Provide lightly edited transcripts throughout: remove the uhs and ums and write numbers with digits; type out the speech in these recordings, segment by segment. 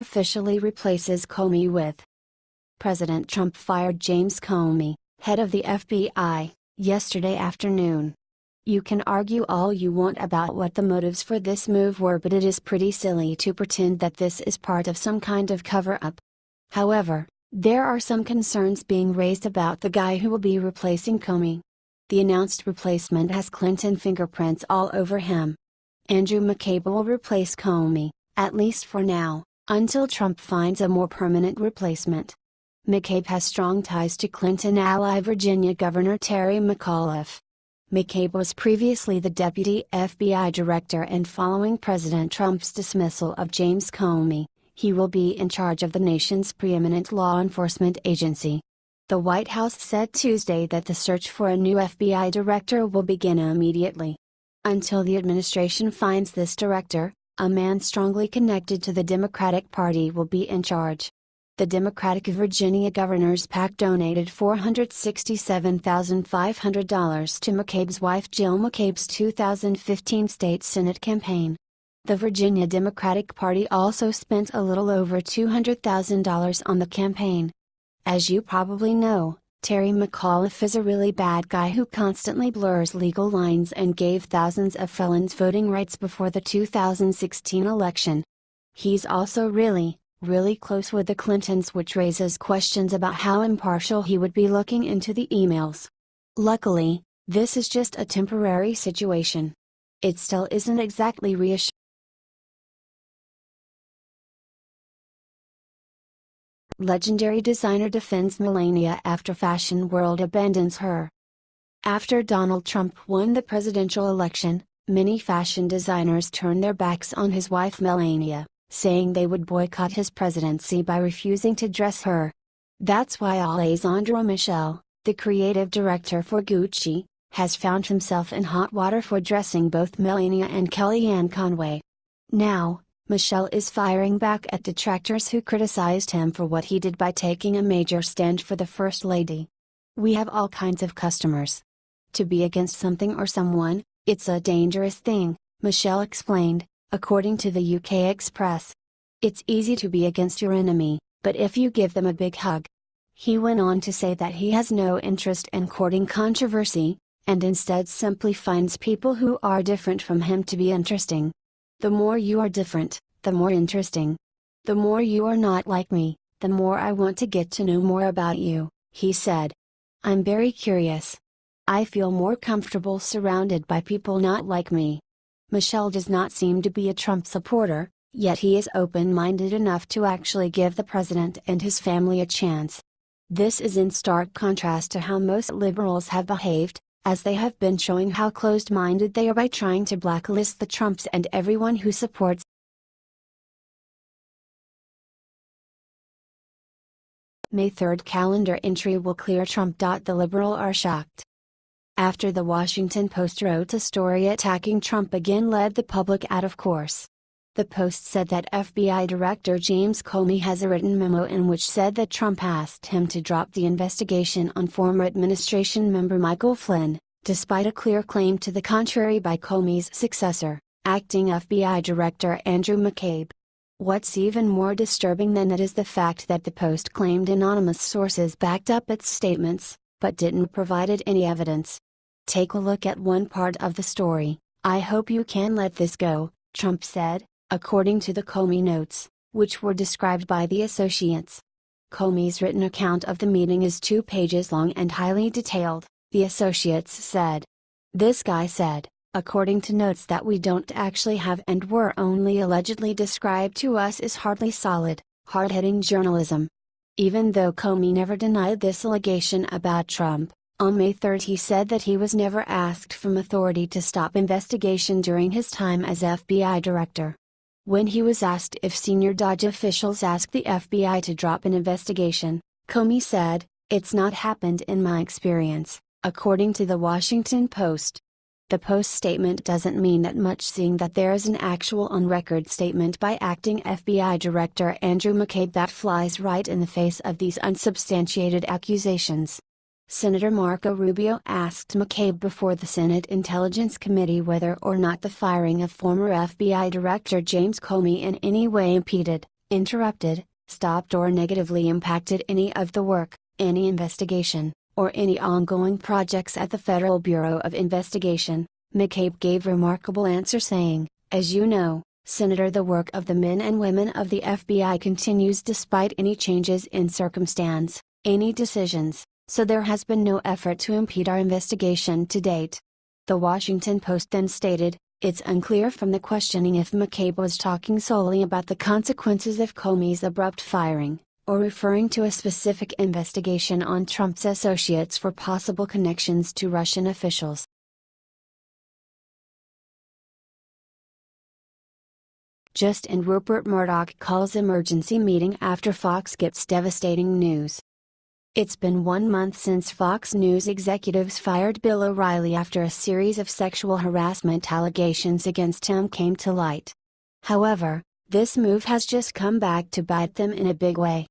officially replaces Comey with. President Trump fired James Comey, head of the FBI, yesterday afternoon. You can argue all you want about what the motives for this move were, but it is pretty silly to pretend that this is part of some kind of cover-up. However, there are some concerns being raised about the guy who will be replacing Comey. The announced replacement has Clinton fingerprints all over him. Andrew McCabe will replace Comey, at least for now, until Trump finds a more permanent replacement. McCabe has strong ties to Clinton ally Virginia Governor Terry McAuliffe. McCabe was previously the deputy FBI director, and following President Trump's dismissal of James Comey, he will be in charge of the nation's preeminent law enforcement agency. The White House said Tuesday that the search for a new FBI director will begin immediately. Until the administration finds this director, a man strongly connected to the Democratic Party will be in charge. The Democratic Virginia Governor's PAC donated $467,500 to McCabe's wife Jill McCabe's 2015 state Senate campaign. The Virginia Democratic Party also spent a little over $200,000 on the campaign. As you probably know, Terry McAuliffe is a really bad guy who constantly blurs legal lines and gave thousands of felons voting rights before the 2016 election. He's also really close with the Clintons, which raises questions about how impartial he would be looking into the emails. Luckily, this is just a temporary situation. It still isn't exactly reassuring. Legendary designer defends Melania after fashion world abandons her. After Donald Trump won the presidential election, many fashion designers turned their backs on his wife Melania, saying they would boycott his presidency by refusing to dress her. That's why Alessandro Michele, the creative director for Gucci, has found himself in hot water for dressing both Melania and Kellyanne Conway. Now, Michele is firing back at detractors who criticized him for what he did by taking a major stand for the First Lady. "We have all kinds of customers. To be against something or someone, it's a dangerous thing," Michele explained, according to the UK Express. "It's easy to be against your enemy, but if you give them a big hug." He went on to say that he has no interest in courting controversy, and instead simply finds people who are different from him to be interesting. "The more you are different, the more interesting. The more you are not like me, the more I want to get to know more about you," he said. "I'm very curious. I feel more comfortable surrounded by people not like me." Michele does not seem to be a Trump supporter, yet he is open-minded enough to actually give the president and his family a chance. This is in stark contrast to how most liberals have behaved, as they have been showing how closed-minded they are by trying to blacklist the Trumps and everyone who supports. May 3rd calendar entry will clear Trump. The liberal are shocked. After the Washington Post wrote a story attacking Trump again led the public out of course. The Post said that FBI Director James Comey has a written memo in which said that Trump asked him to drop the investigation on former administration member Michael Flynn, despite a clear claim to the contrary by Comey's successor, acting FBI Director Andrew McCabe. What's even more disturbing than that is the fact that the Post claimed anonymous sources backed up its statements, but didn't provide any evidence. Take a look at one part of the story. "I hope you can let this go," Trump said, according to the Comey notes, which were described by the Associates. Comey's written account of the meeting is 2 pages long and highly detailed, the Associates said. "This guy said, according to notes that we don't actually have and were only allegedly described to us, is hardly solid, hard-hitting journalism." Even though Comey never denied this allegation about Trump, on May 3rd he said that he was never asked from authority to stop investigation during his time as FBI director. When he was asked if senior DOJ officials asked the FBI to drop an investigation, Comey said, "It's not happened in my experience," according to the Washington Post. The Post statement doesn't mean that much, seeing that there is an actual on-record statement by acting FBI Director Andrew McCabe that flies right in the face of these unsubstantiated accusations. Senator Marco Rubio asked McCabe before the Senate Intelligence Committee whether or not the firing of former FBI Director James Comey in any way impeded interrupted, stopped or negatively impacted any of the work, any investigation, or any ongoing projects at the Federal Bureau of Investigation. McCabe gave remarkable answer saying, "As you know, Senator, the work of the men and women of the FBI continues despite any changes in circumstance, any decisions, so there has been no effort to impede our investigation to date." The Washington Post then stated, "It's unclear from the questioning if McCabe was talking solely about the consequences of Comey's abrupt firing, or referring to a specific investigation on Trump's associates for possible connections to Russian officials." Just and Rupert Murdoch calls emergency meeting after Fox gets devastating news. It's been 1 month since Fox News executives fired Bill O'Reilly after a series of sexual harassment allegations against him came to light. However, this move has just come back to bite them in a big way.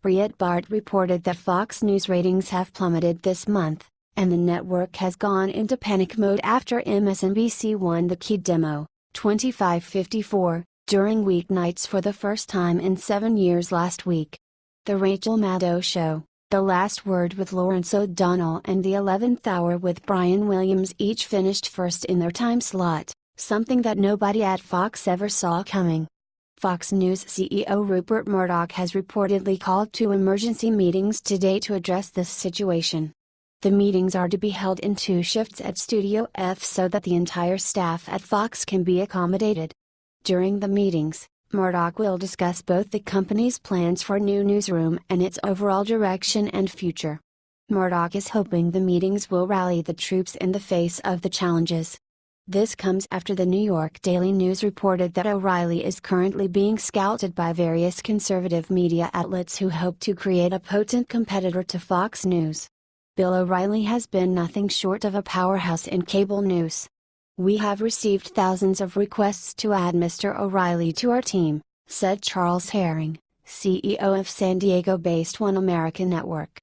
Breitbart reported that Fox News ratings have plummeted this month, and the network has gone into panic mode after MSNBC won the key demo, 25-54, during weeknights for the first time in 7 years last week. The Rachel Maddow Show, The Last Word with Lawrence O'Donnell and The 11th Hour with Brian Williams each finished first in their time slot, something that nobody at Fox ever saw coming. Fox News CEO Rupert Murdoch has reportedly called 2 emergency meetings today to address this situation. The meetings are to be held in 2 shifts at Studio F so that the entire staff at Fox can be accommodated. During the meetings, Murdoch will discuss both the company's plans for a new newsroom and its overall direction and future. Murdoch is hoping the meetings will rally the troops in the face of the challenges. This comes after the New York Daily News reported that O'Reilly is currently being scouted by various conservative media outlets who hope to create a potent competitor to Fox News. Bill O'Reilly has been nothing short of a powerhouse in cable news. "We have received thousands of requests to add Mr. O'Reilly to our team," said Charles Herring, CEO of San Diego-based One America Network.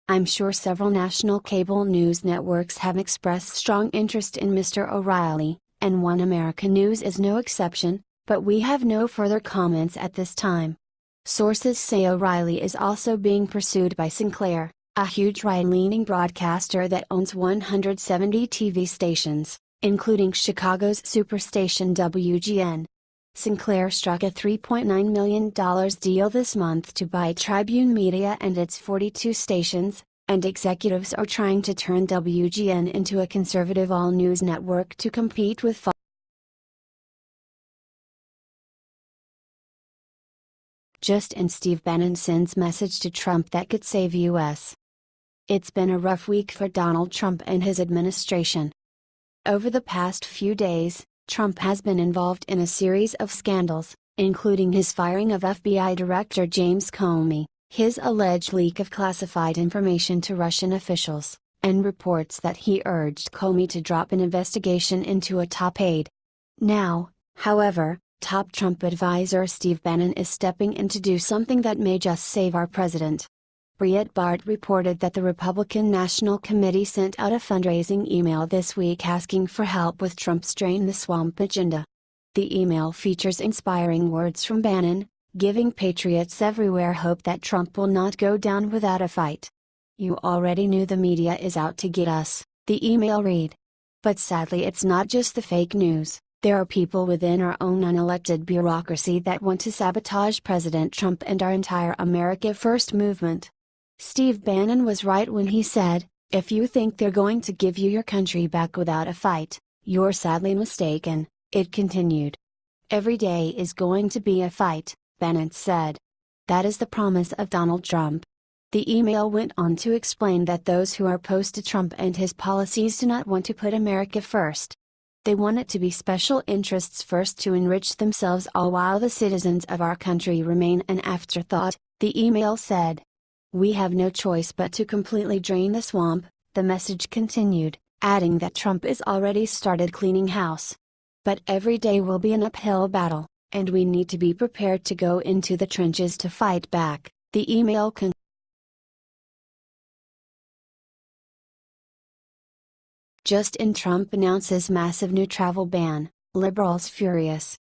"I'm sure several national cable news networks have expressed strong interest in Mr. O'Reilly, and One America News is no exception, but we have no further comments at this time." Sources say O'Reilly is also being pursued by Sinclair, a huge right-leaning broadcaster that owns 170 TV stations, including Chicago's superstation WGN. Sinclair struck a $3.9 million deal this month to buy Tribune Media and its 42 stations, and executives are trying to turn WGN into a conservative all-news network to compete with Fox. Just and Steve Bannon sends message to Trump that could save U.S. It's been a rough week for Donald Trump and his administration. Over the past few days, Trump has been involved in a series of scandals, including his firing of FBI Director James Comey, his alleged leak of classified information to Russian officials, and reports that he urged Comey to drop an investigation into a top aide. Now, however, top Trump advisor Steve Bannon is stepping in to do something that may just save our president. Breitbart reported that the Republican National Committee sent out a fundraising email this week asking for help with Trump's Drain the Swamp agenda. The email features inspiring words from Bannon, giving patriots everywhere hope that Trump will not go down without a fight. "You already knew the media is out to get us," the email read. But sadly it's not just the fake news. There are people within our own unelected bureaucracy that want to sabotage President Trump and our entire America First movement. Steve Bannon was right when he said, "If you think they're going to give you your country back without a fight, you're sadly mistaken," it continued. "Every day is going to be a fight," Bannon said. That is the promise of Donald Trump. The email went on to explain that those who are opposed to Trump and his policies do not want to put America first. They want it to be special interests first to enrich themselves, all while the citizens of our country remain an afterthought, the email said. "We have no choice but to completely drain the swamp," the message continued, adding that Trump is already started cleaning house. "But every day will be an uphill battle, and we need to be prepared to go into the trenches to fight back," the email concluded. Just in Trump announces massive new travel ban, liberals furious.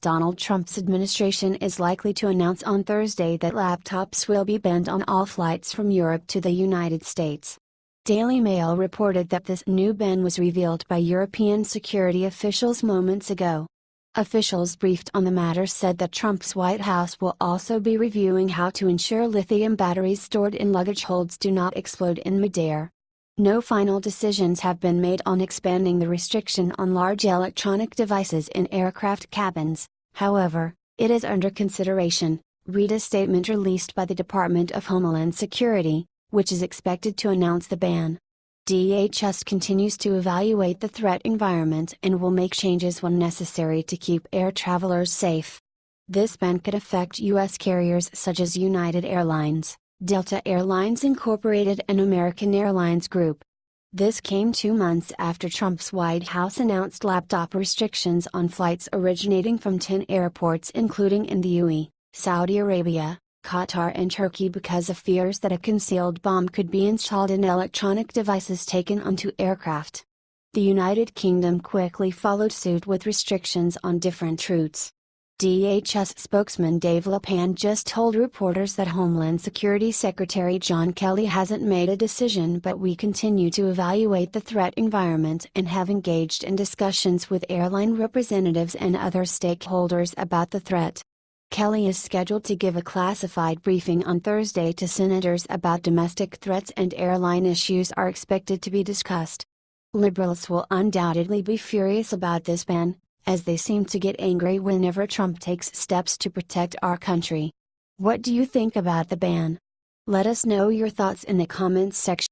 Donald Trump's administration is likely to announce on Thursday that laptops will be banned on all flights from Europe to the United States. Daily Mail reported that this new ban was revealed by European security officials moments ago. Officials briefed on the matter said that Trump's White House will also be reviewing how to ensure lithium batteries stored in luggage holds do not explode in midair. No final decisions have been made on expanding the restriction on large electronic devices in aircraft cabins, however, it is under consideration, read a statement released by the Department of Homeland Security, which is expected to announce the ban. DHS continues to evaluate the threat environment and will make changes when necessary to keep air travelers safe. This ban could affect U.S. carriers such as United Airlines, Delta Airlines Incorporated and American Airlines Group. This came 2 months after Trump's White House announced laptop restrictions on flights originating from 10 airports including in the UAE, Saudi Arabia, Qatar and Turkey because of fears that a concealed bomb could be installed in electronic devices taken onto aircraft. The United Kingdom quickly followed suit with restrictions on different routes. DHS spokesman Dave Lapan just told reporters that Homeland Security Secretary John Kelly hasn't made a decision, but we continue to evaluate the threat environment and have engaged in discussions with airline representatives and other stakeholders about the threat. Kelly is scheduled to give a classified briefing on Thursday to senators about domestic threats, and airline issues are expected to be discussed. Liberals will undoubtedly be furious about this ban, as they seem to get angry whenever Trump takes steps to protect our country. What do you think about the ban? Let us know your thoughts in the comments section.